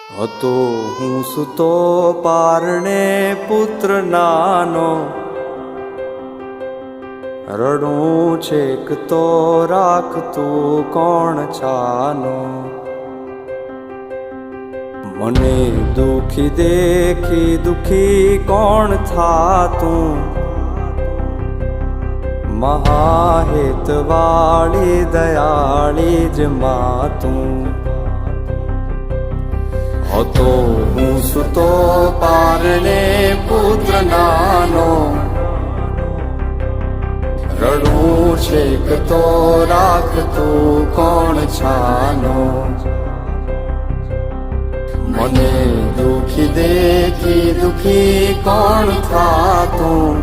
હતો હું સૂતો પારણે પુત્ર નાનો, રડું છેક તો રાખતું કોણ છાનો. મને દુખી દેખી દુખી કોણ થાતું, મહાહેતવાળી દયાળી જ માતું. હતો હું સૂતો પારણે પુત્ર નાનો, રડું છેક તો રાખતું કોણ છાનો. મને દુખી દેખી દુખી કોણ થાતું,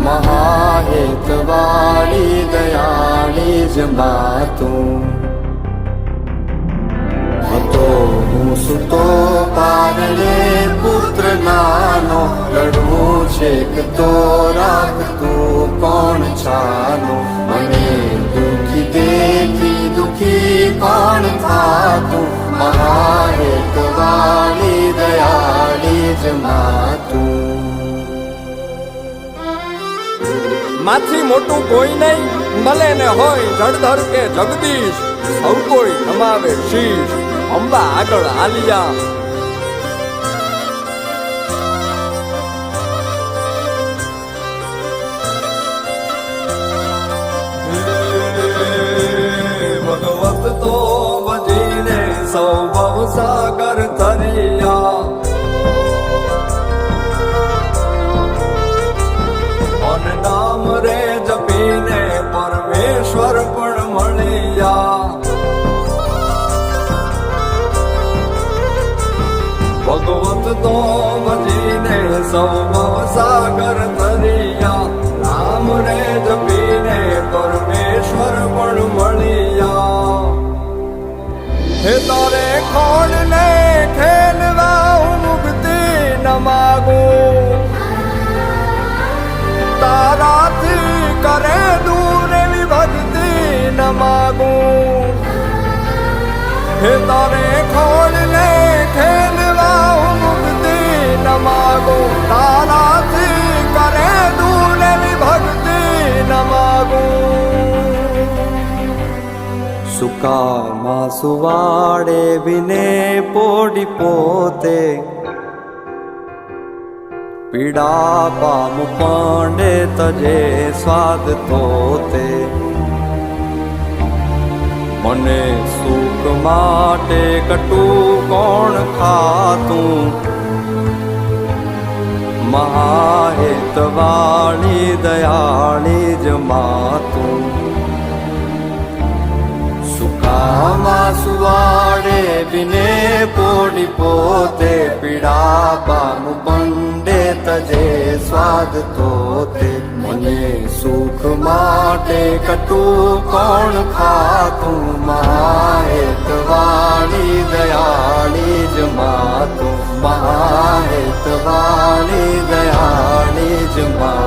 મહાહેતવાળી દયાળી જ માતું. હતો હું સૂતો પારણે પુત્ર નાનો, રડું છેક તો રાખતું કોણ છાનો. મને દુખી દેખી દુખી કોણ થાતું, મહાહેતવાળી દયાળી જ માતું. માથી મોટું કોઈ નહીં, ભલે ને હોય જળધર કે જગદીશ, સૌ કોઈ નમાવે શીશ અંબા આગળ આલિયા. ભગવત તો ભજીને સૌ ભવસાગર તરિયા, નામ રે જપીને પરમેશ્વર પણ મળ્યા. ભગવત તો ભજીને સૌ ભવસાગર તરિયા, નામ રે જપીને પરમેશ્વર પણ મળ્યા. હે તારે ખોડ ને ખેલવા હું મુક્તિ ન માગું, તારાથી કરે દૂર એવી ભક્તિ ન માગું. હે તારે ખોલને ખેલવા હું મુક્તિ ન માગું, તારાથી કરે દૂર એવી ભક્તિ ન માગું. સુકામાં સુવાડે વિને પોડી પોતે, પીડા પામ પાંડે તજે સ્વાદ તોતે. મને સુખ માટે કટું કોણ ખાતું, મહાહેતવાળી દયાળી જ માતું. સુકામાં સુવાડે વિને પોડી પોતે, પીડા પામ પંડે તજે સ્વાદ તોતે. મને સુખ માટે કટું કોણ ખાતું, મહાહેતવાળી દયાળી જ માતું. મહાહેતવાળી દયાળી જ માતું.